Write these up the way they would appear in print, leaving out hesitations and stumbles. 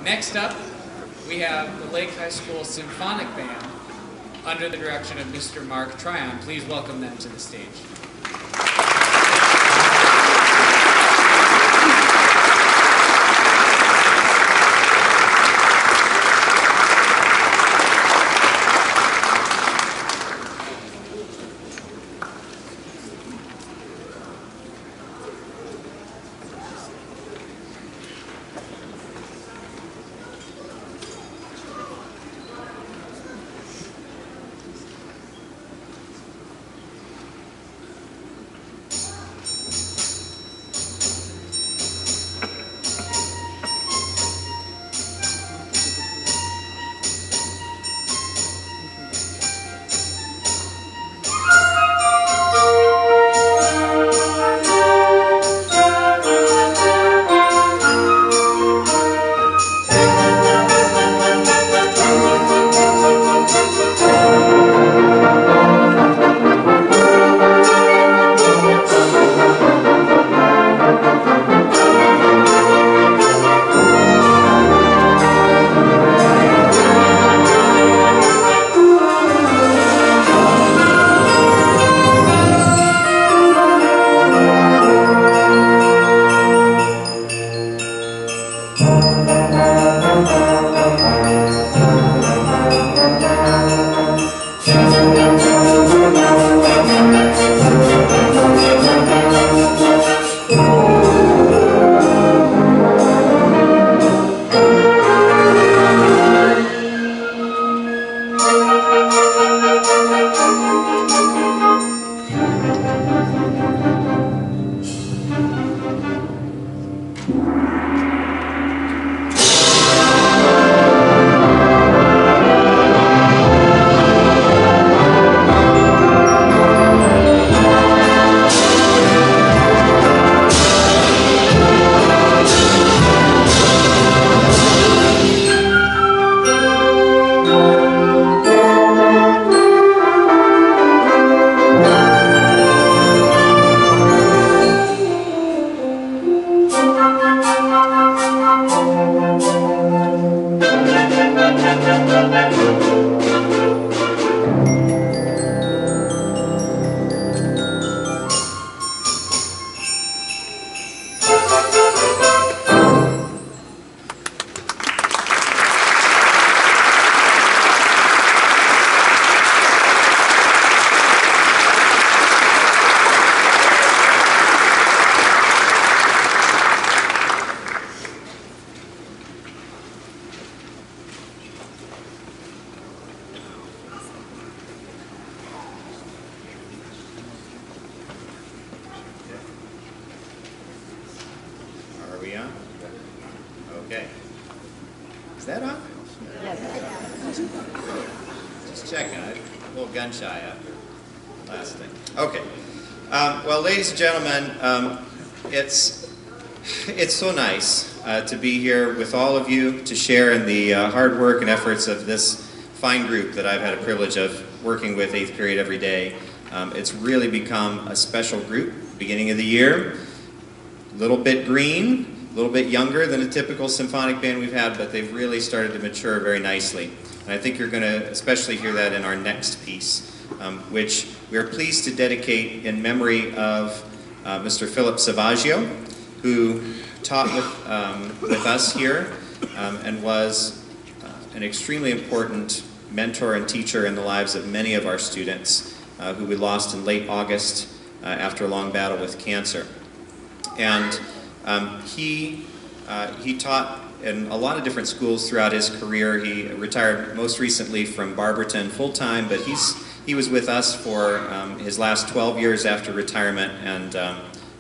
Next up, we have the Lake High School Symphonic Band under the direction of Mr. Mark Tryon. Please welcome them to the stage. Are we on? Okay. Is that on? Just checking. I'm a little gun shy after last thing. Okay. Well, ladies and gentlemen, it's so nice to be here with all of you to share in the hard work and efforts of this fine group that I've had a privilege of working with 8th period every day. It's really become a special group. Beginning of the year, a little bit green, a little bit younger than a typical symphonic band we've had, but they've really started to mature very nicely. And I think you're going to especially hear that in our next piece, which we are pleased to dedicate in memory of Mr. Philip Savaggio, who taught with us here and was an extremely important mentor and teacher in the lives of many of our students who we lost in late August after a long battle with cancer. And he taught in a lot of different schools throughout his career. He retired most recently from Barberton full-time, but he was with us for his last 12 years after retirement and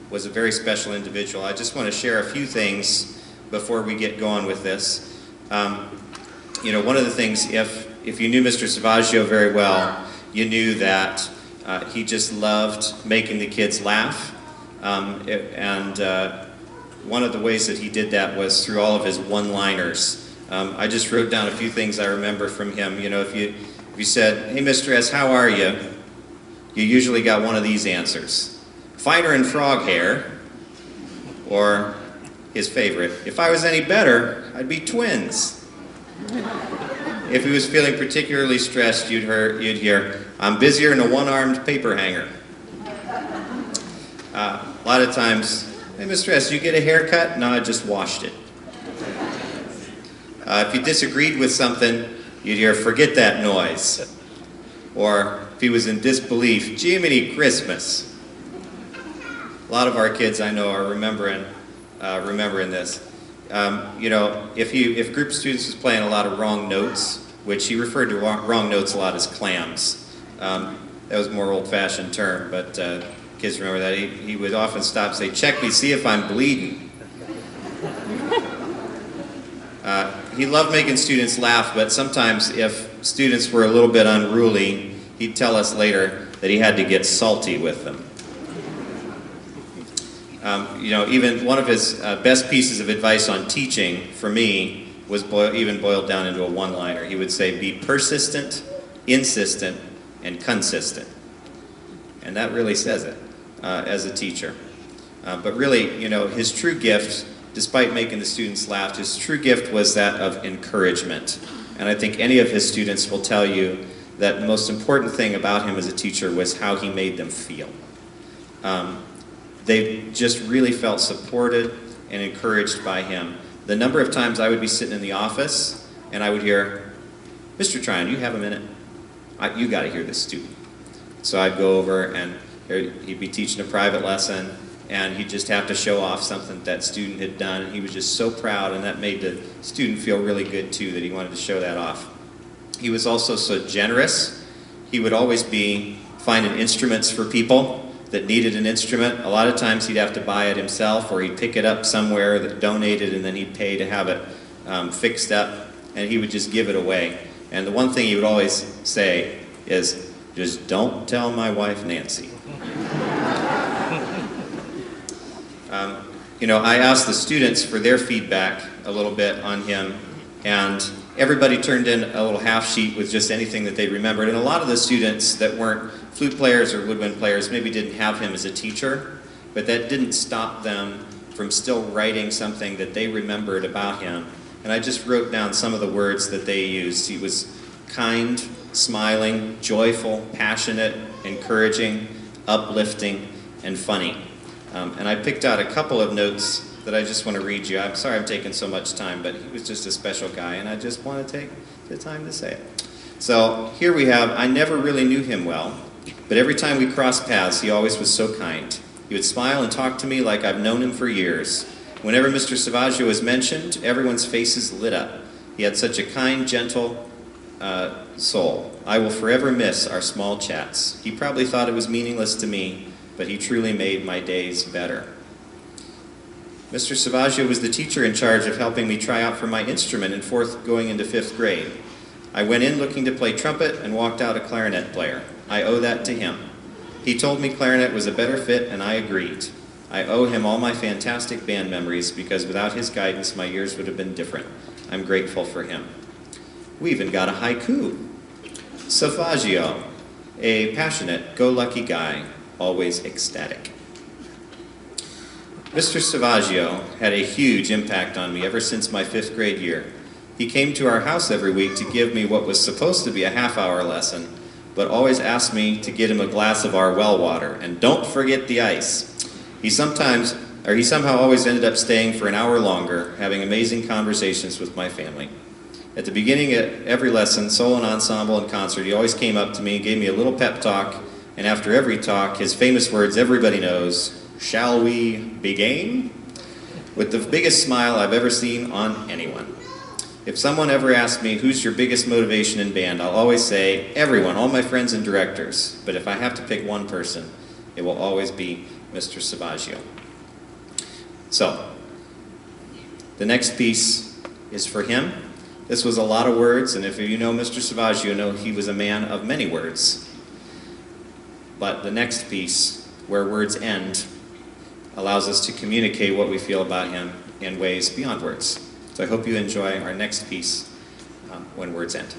was a very special individual. I just want to share a few things before we get going with this. You know, one of the things, if you knew Mr. Savaggio very well, you knew that he just loved making the kids laugh. One of the ways that he did that was through all of his one-liners. I just wrote down a few things I remember from him. You know, if you said, "Hey, Mr. S, how are you?" you usually got one of these answers. "Finer in frog hair," or his favorite, "If I was any better, I'd be twins. If he was feeling particularly stressed, you'd hear, I'm busier than a one-armed paper hanger. A lot of times, hey, Mr. S, you get a haircut? No, I just washed it. If you disagreed with something, you'd hear, forget that noise. Or if he was in disbelief, Jiminy Christmas. A lot of our kids I know are remembering this. If group of students was playing a lot of wrong notes, which he referred to wrong notes a lot as clams. That was a more old-fashioned term, but kids remember that. He would often stop and say, check me, see if I'm bleeding. He loved making students laugh, but sometimes if students were a little bit unruly, he'd tell us later that he had to get salty with them. Even one of his best pieces of advice on teaching, for me, was boiled down into a one-liner. He would say, be persistent, insistent, and consistent. And that really says it as a teacher. But really, his true gift, despite making the students laugh, his true gift was that of encouragement. And I think any of his students will tell you that the most important thing about him as a teacher was how he made them feel. They just really felt supported and encouraged by him. The number of times I would be sitting in the office and I would hear, Mr. Tryon, you have a minute? You got to hear this student. So I'd go over and he'd be teaching a private lesson and he'd just have to show off something that student had done, and he was just so proud, and that made the student feel really good too, that he wanted to show that off. He was also so generous. He would always be finding instruments for people that needed an instrument. A lot of times he'd have to buy it himself, or he'd pick it up somewhere that donated, and then he'd pay to have it fixed up, and he would just give it away. And the one thing he would always say is, just don't tell my wife Nancy. I asked the students for their feedback a little bit on him, and everybody turned in a little half sheet with just anything that they remembered. And a lot of the students that weren't flute players or woodwind players maybe didn't have him as a teacher, but that didn't stop them from still writing something that they remembered about him. And I just wrote down some of the words that they used. He was kind, smiling, joyful, passionate, encouraging, uplifting, and funny. And I picked out a couple of notes that I just want to read you. I'm sorry I'm taking so much time, but he was just a special guy, and I just want to take the time to say it. So here we have, I never really knew him well, but every time we crossed paths, he always was so kind. He would smile and talk to me like I've known him for years. Whenever Mr. Savaggio was mentioned, everyone's faces lit up. He had such a kind, gentle soul. I will forever miss our small chats. He probably thought it was meaningless to me, but he truly made my days better. Mr. Savaggio was the teacher in charge of helping me try out for my instrument in going into 5th grade. I went in looking to play trumpet and walked out a clarinet player. I owe that to him. He told me clarinet was a better fit, and I agreed. I owe him all my fantastic band memories, because without his guidance, my years would have been different. I'm grateful for him. We even got a haiku. Savaggio, a passionate, go-lucky guy, always ecstatic. Mr. Savaggio had a huge impact on me ever since my 5th grade year. He came to our house every week to give me what was supposed to be a half-hour lesson, but always asked me to get him a glass of our well water, and don't forget the ice. He somehow always ended up staying for an hour longer, having amazing conversations with my family. At the beginning of every lesson, solo and ensemble and concert, he always came up to me, gave me a little pep talk, and after every talk, his famous words everybody knows, "Shall we begin?" With the biggest smile I've ever seen on anyone. If someone ever asks me, who's your biggest motivation in band, I'll always say, everyone, all my friends and directors. But if I have to pick one person, it will always be Mr. Savaggio. So, the next piece is for him. This was a lot of words, and if you know Mr. Savaggio, you know he was a man of many words. But the next piece, where words end, allows us to communicate what we feel about him in ways beyond words. So I hope you enjoy our next piece, When Words End.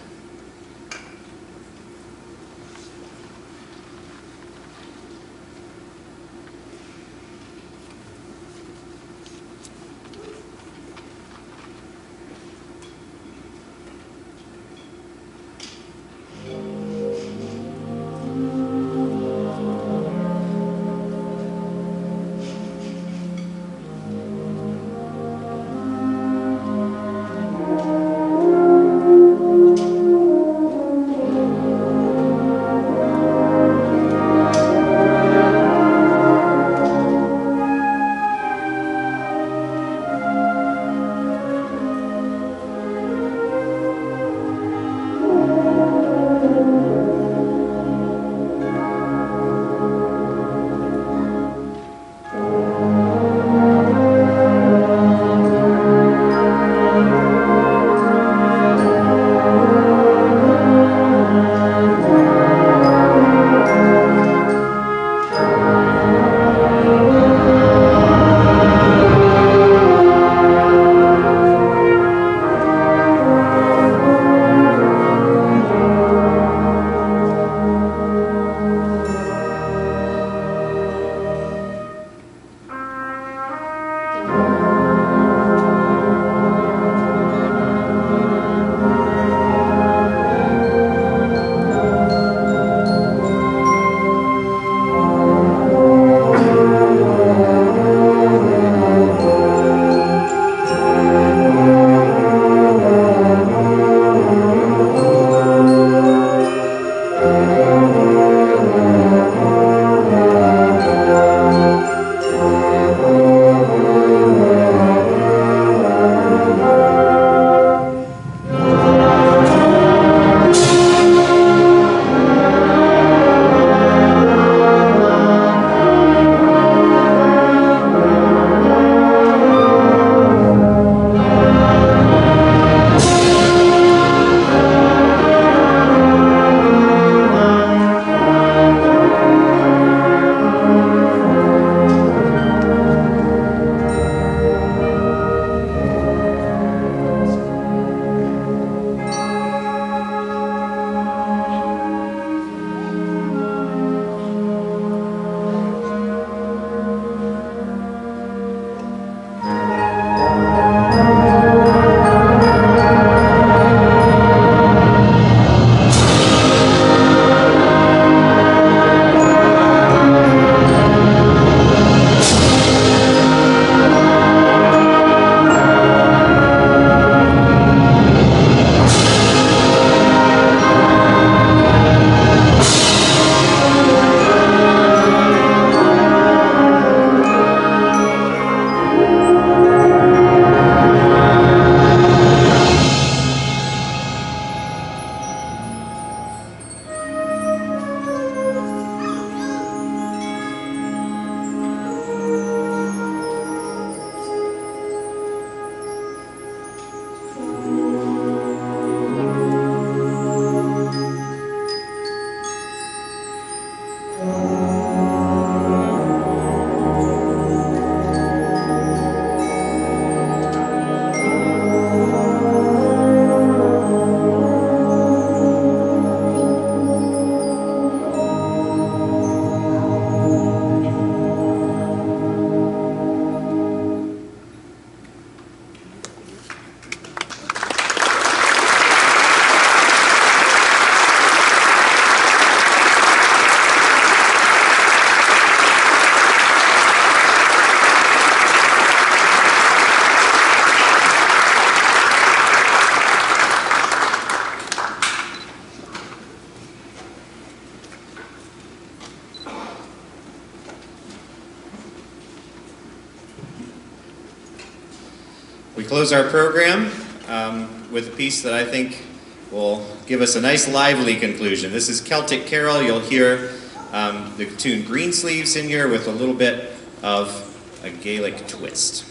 close our program with a piece that I think will give us a nice lively conclusion. This is Celtic Carol. You'll hear the tune Greensleeves in here with a little bit of a Gaelic twist.